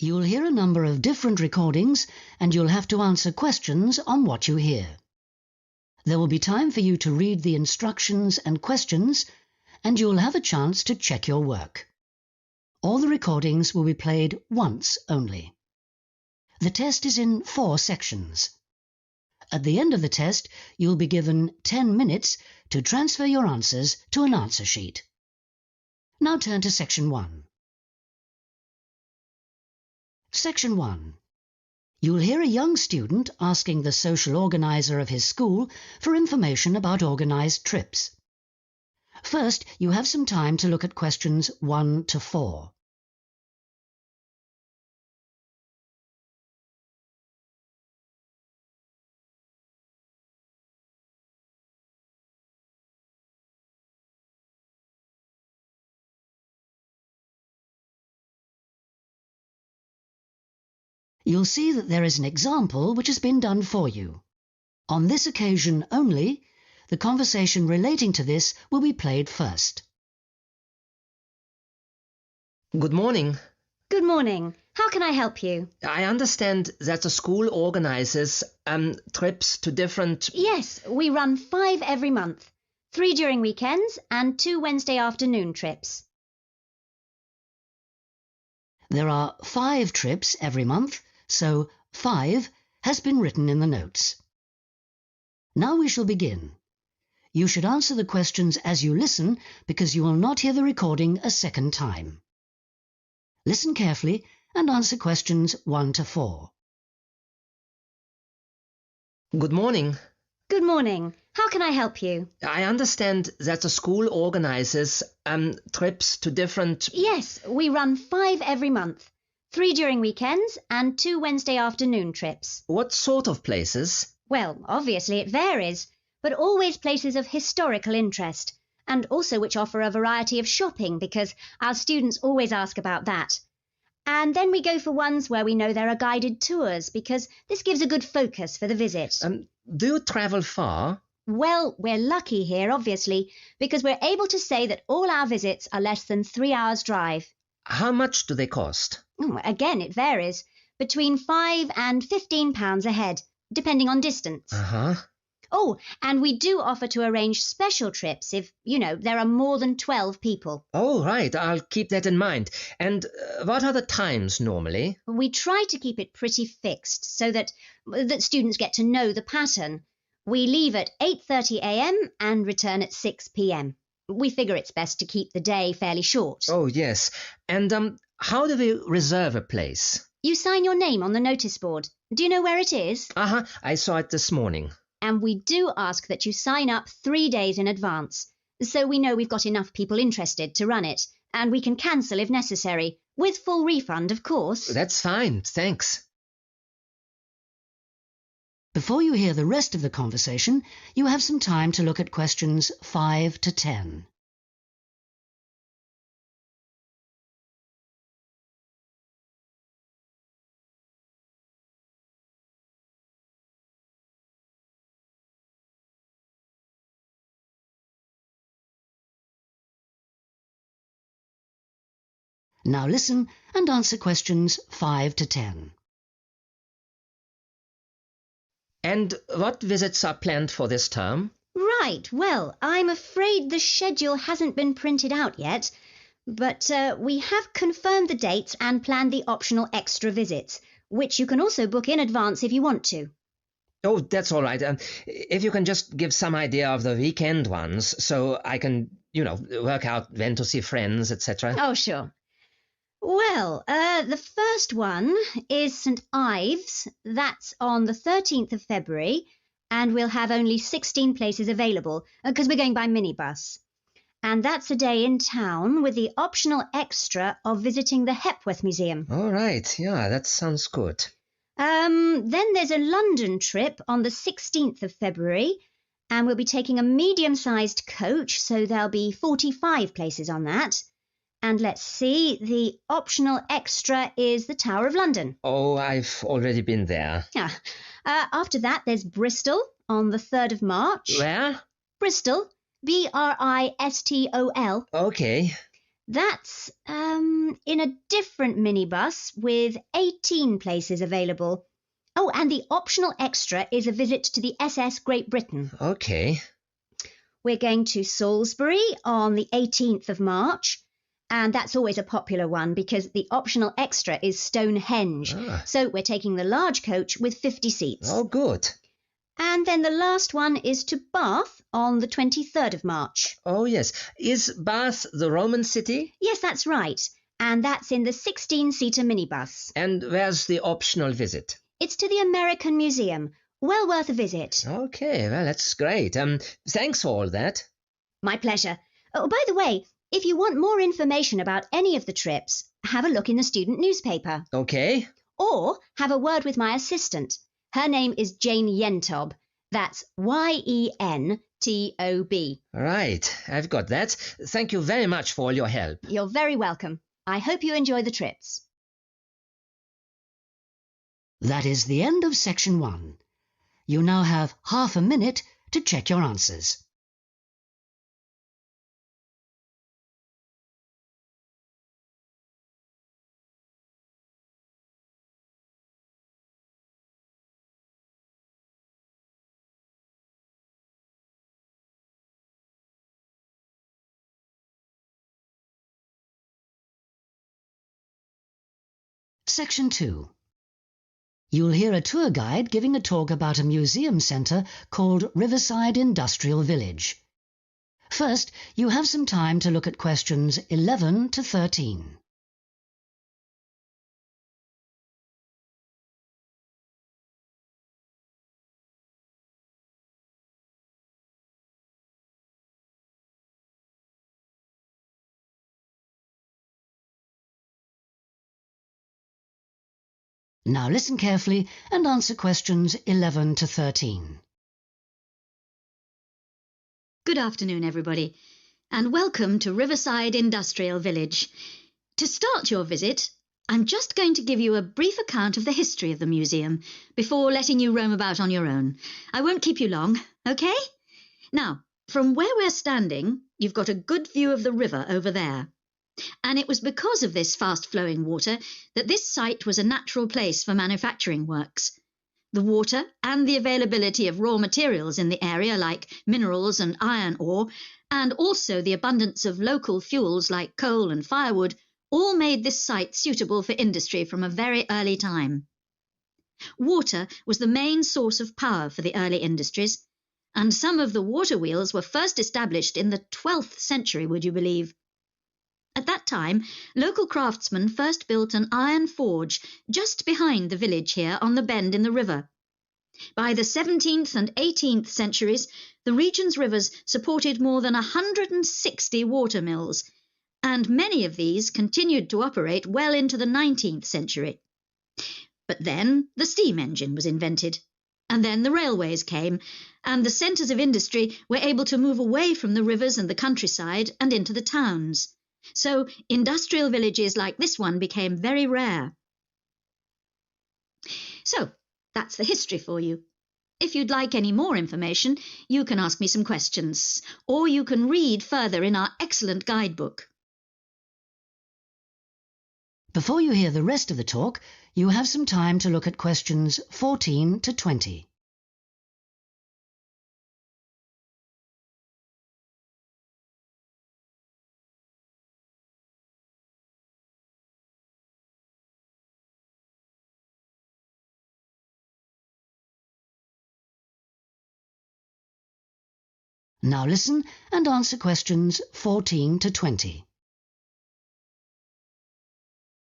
You'll hear a number of different recordings and you'll have to answer questions on what you hear. There will be time for you to read the instructions and questions, and you'll have a chance to check your work. All the recordings will be played once only. The test is in 4 sections. At the end of the test, you'll be given 10 minutes to transfer your answers to an answer sheet. Now turn to Section 1. Section 1. You'll hear a young student asking the social organizer of his school for information about organized trips. First, you have some time to look at questions 1 to 4. You'll see that there is an example which has been done for you. On this occasion only, the conversation relating to this will be played first. Good morning. Good morning. How can I help you? I understand that the school organizes trips to different... Yes, we run 5 every month. 3 during weekends and 2 Wednesday afternoon trips. There are 5 trips every month, so 5 has been written in the notes. Now we shall begin. You should answer the questions as you listen because you will not hear the recording a second time. Listen carefully and answer questions 1 to 4. Good morning. Good morning. How can I help you? I understand that the school organizes trips to different... Yes, we run 5 every month. 3 during weekends and 2 Wednesday afternoon trips. What sort of places? Well, obviously it varies, but always places of historical interest, and also which offer a variety of shopping because our students always ask about that. And then we go for ones where we know there are guided tours because this gives a good focus for the visit. Do you travel far? Well, we're lucky here, obviously, because we're able to say that all our visits are less than 3 hours' drive. How much do they cost? Again, it varies. Between £5 and £15 a head, depending on distance. Uh-huh. Oh, and we do offer to arrange special trips if, there are more than 12 people. Oh, right. I'll keep that in mind. And what are the times normally? We try to keep it pretty fixed so that students get to know the pattern. We leave at 8:30 a.m. and return at 6 p.m. We figure it's best to keep the day fairly short. Oh, yes. And how do we reserve a place? You sign your name on the notice board. Do you know where it is? Uh-huh. I saw it this morning. And we do ask that you sign up 3 days in advance, so we know we've got enough people interested to run it, and we can cancel if necessary, with full refund, of course. That's fine, thanks. Before you hear the rest of the conversation, you have some time to look at questions 5 to 10. Now listen and answer questions 5 to 10. And what visits are planned for this term? Right, well, I'm afraid the schedule hasn't been printed out yet, but we have confirmed the dates and planned the optional extra visits, which you can also book in advance if you want to. Oh, that's all right. If you can just give some idea of the weekend ones, so I can, work out when to see friends, etc. Oh, sure. Well, the first one is St. Ives. That's on the 13th of February, and we'll have only 16 places available because we're going by minibus. And that's a day in town with the optional extra of visiting the Hepworth Museum. All right, yeah, that sounds good. Then there's a London trip on the 16th of February, and we'll be taking a medium-sized coach, so there'll be 45 places on that. And let's see, the optional extra is the Tower of London. Oh, I've already been there. Yeah. After that, there's Bristol on the 3rd of March. Where? Bristol, Bristol. Okay. That's in a different minibus with 18 places available. Oh, and the optional extra is a visit to the SS Great Britain. Okay. We're going to Salisbury on the 18th of March, and that's always a popular one because the optional extra is Stonehenge. So we're taking the large coach with 50 seats. Oh, good. And then the last one is to Bath on the 23rd of March. Oh, yes. Is Bath the Roman city? Yes, that's right. And that's in the 16-seater minibus. And where's the optional visit? It's to the American Museum. Well worth a visit. Okay, well, that's great. Thanks for all that. My pleasure. Oh, by the way, if you want more information about any of the trips, have a look in the student newspaper. Okay. Or have a word with my assistant. Her name is Jane Yentob. That's Yentob. Right, I've got that. Thank you very much for all your help. You're very welcome. I hope you enjoy the trips. That is the end of section 1. You now have half a minute to check your answers. Section 2. You'll hear a tour guide giving a talk about a museum centre called Riverside Industrial Village. First, you have some time to look at questions 11 to 13. Now listen carefully and answer questions 11 to 13. Good afternoon, everybody, and welcome to Riverside Industrial Village. To start your visit, I'm just going to give you a brief account of the history of the museum before letting you roam about on your own. I won't keep you long, okay? Now, from where we're standing, you've got a good view of the river over there. And it was because of this fast-flowing water that this site was a natural place for manufacturing works. The water and the availability of raw materials in the area like minerals and iron ore, and also the abundance of local fuels like coal and firewood, all made this site suitable for industry from a very early time. Water was the main source of power for the early industries, and some of the water wheels were first established in the 12th century, would you believe? At that time, local craftsmen first built an iron forge just behind the village here on the bend in the river. By the 17th and 18th centuries, the region's rivers supported more than 160 water mills, and many of these continued to operate well into the 19th century. But then the steam engine was invented, and then the railways came, and the centres of industry were able to move away from the rivers and the countryside and into the towns. So industrial villages like this one became very rare. So that's the history for you. If you'd like any more information, you can ask me some questions, or you can read further in our excellent guidebook. Before you hear the rest of the talk, you have some time to look at questions 14 to 20. Now listen and answer questions 14 to 20.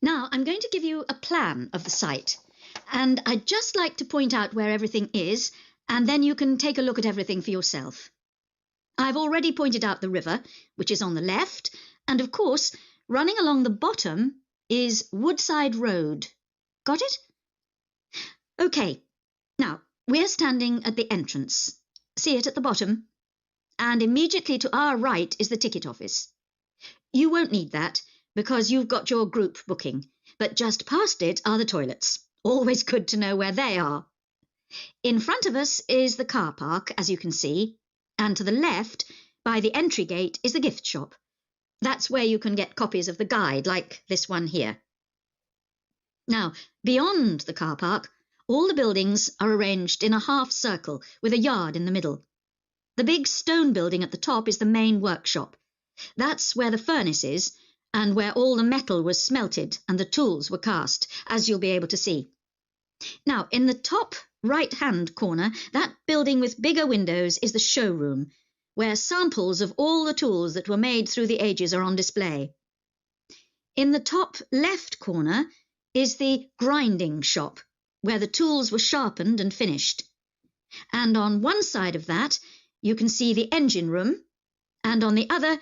Now I'm going to give you a plan of the site, and I'd just like to point out where everything is, and then you can take a look at everything for yourself. I've already pointed out the river, which is on the left, and of course, running along the bottom is Woodside Road. Got it? OK, now we're standing at the entrance. See it at the bottom? And immediately to our right is the ticket office. You won't need that, because you've got your group booking, but just past it are the toilets. Always good to know where they are. In front of us is the car park, as you can see, and to the left, by the entry gate, is the gift shop. That's where you can get copies of the guide, like this one here. Now, beyond the car park, all the buildings are arranged in a half circle with a yard in the middle. The big stone building at the top is the main workshop. That's where the furnace is, and where all the metal was smelted and the tools were cast, as you'll be able to see. Now, in the top right-hand corner, that building with bigger windows is the showroom, where samples of all the tools that were made through the ages are on display. In the top left corner is the grinding shop, where the tools were sharpened and finished. And on one side of that, you can see the engine room, and on the other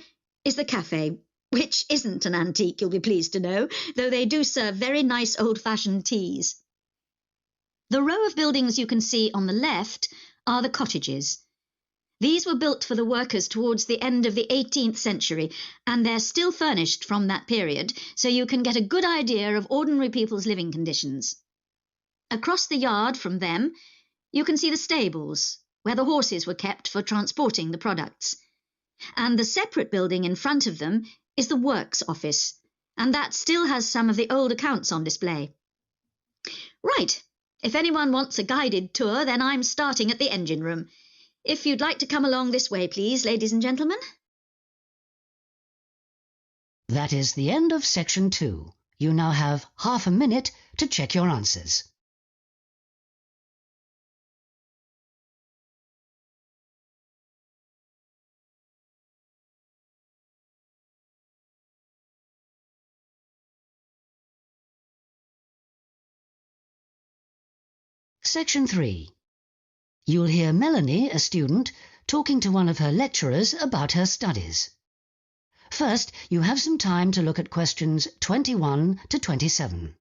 is the cafe, which isn't an antique, you'll be pleased to know, though they do serve very nice old-fashioned teas. The row of buildings you can see on the left are the cottages. These were built for the workers towards the end of the 18th century, and they're still furnished from that period, so you can get a good idea of ordinary people's living conditions. Across the yard from them, you can see the stables, where the horses were kept for transporting the products. And the separate building in front of them is the works office, and that still has some of the old accounts on display. Right, if anyone wants a guided tour, then I'm starting at the engine room. If you'd like to come along this way, please, ladies and gentlemen. That is the end of section 2. You now have half a minute to check your answers. Section 3. You'll hear Melanie, a student, talking to one of her lecturers about her studies. First, you have some time to look at questions 21 to 27.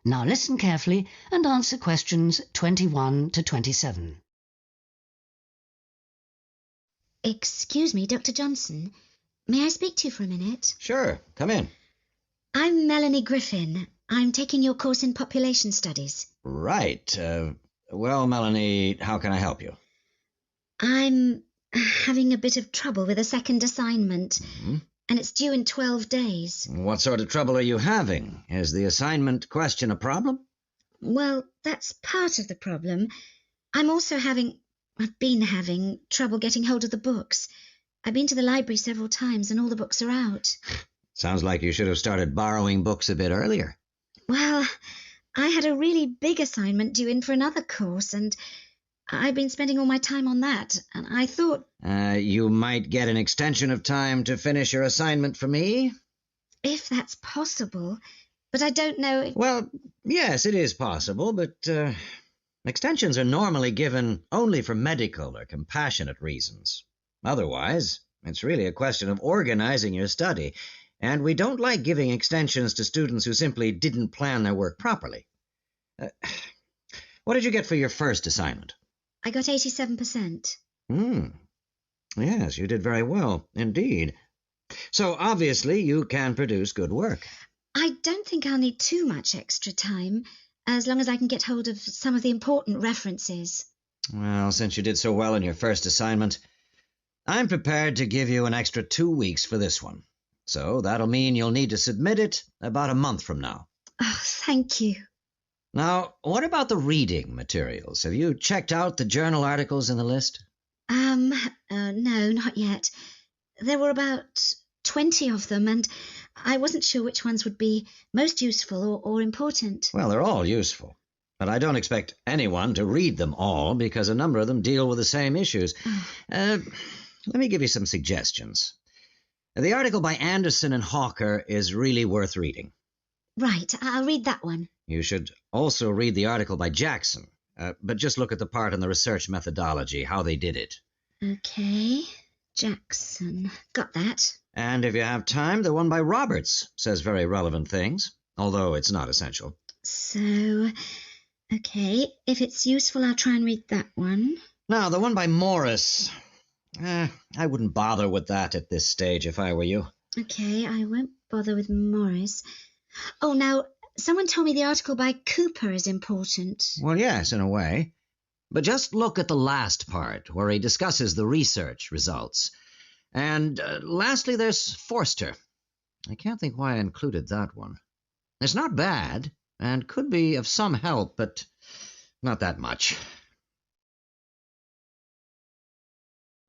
Now listen carefully and answer questions 21 to 27. Excuse me, Dr. Johnson. May I speak to you for a minute? Sure, come in. I'm Melanie Griffin. I'm taking your course in population studies. Right. Well, Melanie, how can I help you? I'm having a bit of trouble with a second assignment, and it's due in 12 days. What sort of trouble are you having? Is the assignment question a problem? Well, that's part of the problem. I've been having trouble getting hold of the books. I've been to the library several times and all the books are out. Sounds like you should have started borrowing books a bit earlier. Well, I had a really big assignment due in for another course, and I've been spending all my time on that, and I thought... You might get an extension of time to finish your assignment for me? If that's possible, but I don't know if... Well, yes, it is possible, but extensions are normally given only for medical or compassionate reasons. Otherwise, it's really a question of organizing your study, and we don't like giving extensions to students who simply didn't plan their work properly. What did you get for your first assignment? I got 87%. Yes, you did very well, indeed. So, obviously, you can produce good work. I don't think I'll need too much extra time, as long as I can get hold of some of the important references. Well, since you did so well in your first assignment, I'm prepared to give you an extra 2 weeks for this one. So that'll mean you'll need to submit it about a month from now. Oh, thank you. Now, what about the reading materials? Have you checked out the journal articles in the list? No, not yet. There were about 20 of them, and I wasn't sure which ones would be most useful or important. Well, they're all useful, but I don't expect anyone to read them all because a number of them deal with the same issues. Let me give you some suggestions. The article by Anderson and Hawker is really worth reading. Right, I'll read that one. You should also read the article by Jackson, but just look at the part on the research methodology, how they did it. Okay, Jackson. Got that. And if you have time, the one by Roberts says very relevant things, although it's not essential. So, okay, if it's useful, I'll try and read that one. Now, the one by Morris. I wouldn't bother with that at this stage if I were you. OK, I won't bother with Morris. Oh, now, someone told me the article by Cooper is important. Well, yes, in a way. But just look at the last part, where he discusses the research results. And lastly, there's Forster. I can't think why I included that one. It's not bad, and could be of some help, but not that much.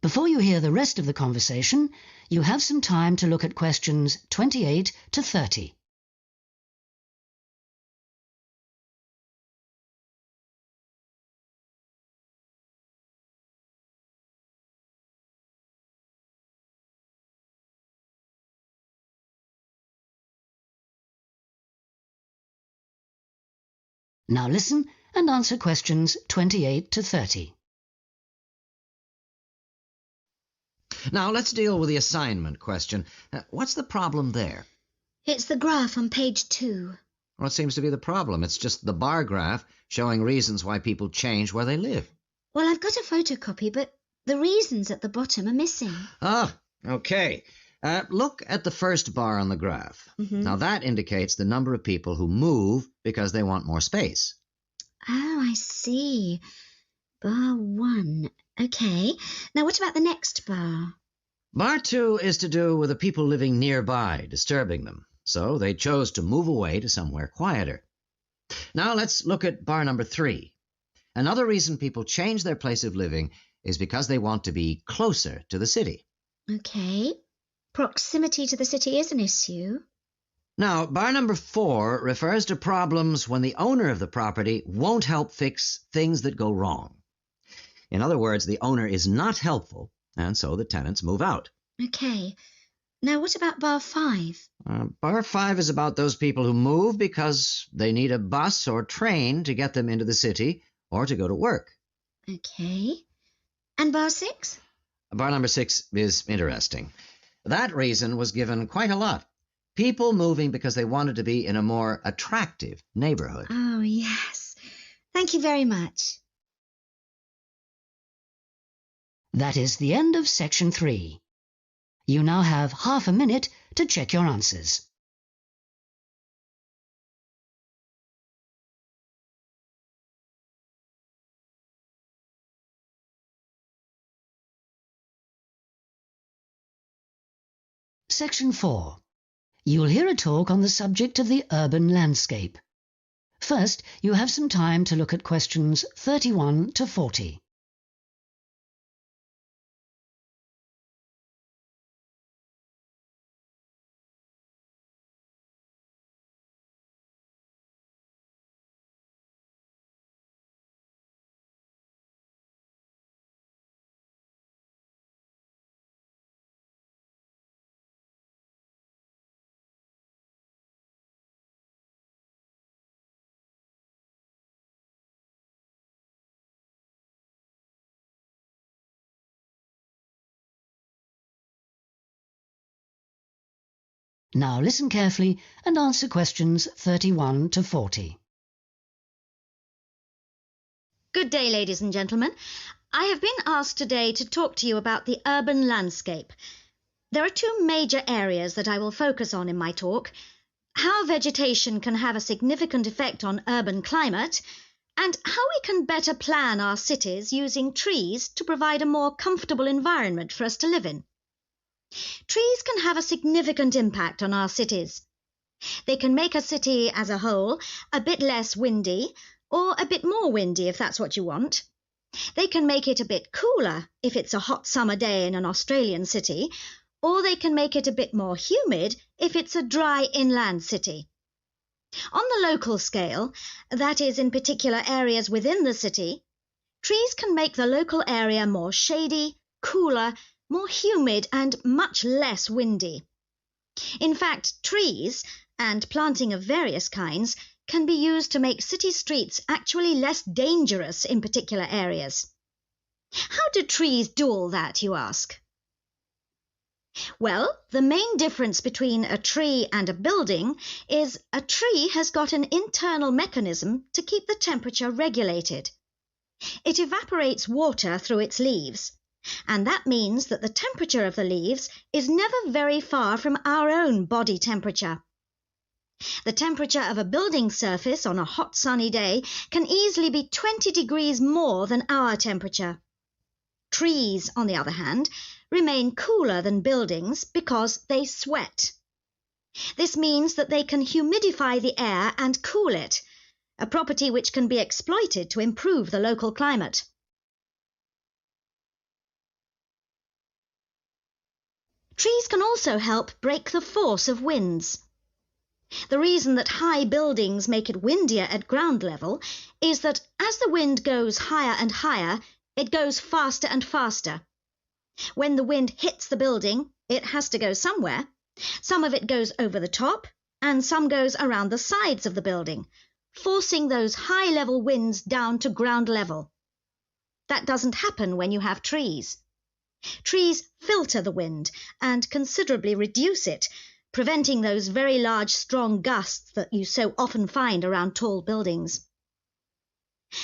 Before you hear the rest of the conversation, you have some time to look at questions 28 to 30. Now listen and answer questions 28 to 30. Now let's deal with the assignment question. What's the problem there? It's the graph on page 2. What seems to be the problem? It's just the bar graph showing reasons why people change where they live. Well, I've got a photocopy, but the reasons at the bottom are missing. Ah, okay. Look at the first bar on the graph. Now that indicates the number of people who move because they want more space. Oh, I see. Bar 1. OK. Now what about the next bar? Bar 2 is to do with the people living nearby, disturbing them. So they chose to move away to somewhere quieter. Now let's look at bar number 3. Another reason people change their place of living is because they want to be closer to the city. OK. Proximity to the city is an issue. Now, bar number 4 refers to problems when the owner of the property won't help fix things that go wrong. In other words, the owner is not helpful, and so the tenants move out. OK. Now, what about bar 5? Bar 5 is about those people who move because they need a bus or train to get them into the city or to go to work. OK. And bar 6? Bar number 6 is interesting. That reason was given quite a lot. People moving because they wanted to be in a more attractive neighborhood. Oh, yes. Thank you very much. That is the end of section 3. You now have half a minute to check your answers. Section 4. You'll hear a talk on the subject of the urban landscape. First, you have some time to look at questions 31 to 40. Now listen carefully and answer questions 31 to 40. Good day, ladies and gentlemen. I have been asked today to talk to you about the urban landscape. There are two major areas that I will focus on in my talk: how vegetation can have a significant effect on urban climate, and how we can better plan our cities using trees to provide a more comfortable environment for us to live in. Trees can have a significant impact on our cities. They can make a city as a whole a bit less windy, or a bit more windy if that's what you want. They can make it a bit cooler if it's a hot summer day in an Australian city, or they can make it a bit more humid if it's a dry inland city. On the local scale, that is in particular areas within the city, trees can make the local area more shady, cooler, more humid and much less windy. In fact, trees, and planting of various kinds, can be used to make city streets actually less dangerous in particular areas. How do trees do all that, you ask? Well, the main difference between a tree and a building is a tree has got an internal mechanism to keep the temperature regulated. It evaporates water through its leaves, And that means that the temperature of the leaves is never very far from our own body temperature. The temperature of a building surface on a hot sunny day can easily be 20 degrees more than our temperature. Trees, on the other hand, remain cooler than buildings because they sweat. This means that they can humidify the air and cool it, a property which can be exploited to improve the local climate. Trees can also help break the force of winds. The reason that high buildings make it windier at ground level is that as the wind goes higher and higher, it goes faster and faster. When the wind hits the building, it has to go somewhere. Some of it goes over the top, and some goes around the sides of the building, forcing those high-level winds down to ground level. That doesn't happen when you have trees. Trees filter the wind and considerably reduce it, preventing those very large, strong gusts that you so often find around tall buildings.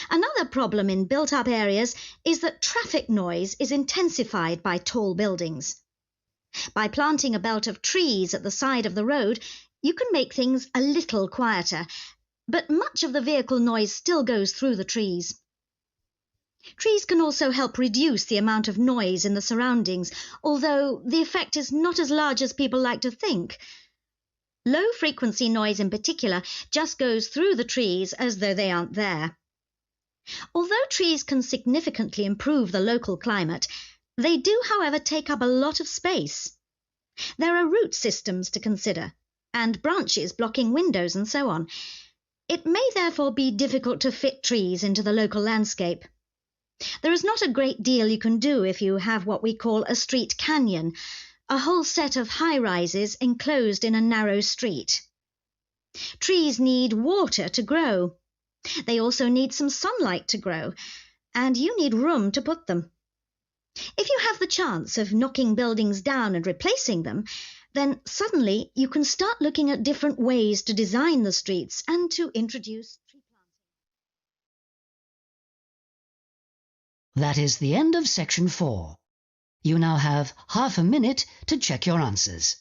Another problem in built-up areas is that traffic noise is intensified by tall buildings. By planting a belt of trees at the side of the road, you can make things a little quieter, but much of the vehicle noise still goes through the trees. Trees can also help reduce the amount of noise in the surroundings, although the effect is not as large as people like to think. Low-frequency noise in particular just goes through the trees as though they aren't there. Although trees can significantly improve the local climate, they do, however, take up a lot of space. There are root systems to consider, and branches blocking windows and so on. It may therefore be difficult to fit trees into the local landscape. There is not a great deal you can do if you have what we call a street canyon, a whole set of high-rises enclosed in a narrow street. Trees need water to grow. They also need some sunlight to grow, and you need room to put them. If you have the chance of knocking buildings down and replacing them, then suddenly you can start looking at different ways to design the streets and to introduce tree planting. That is the end of section 4. You now have half a minute to check your answers.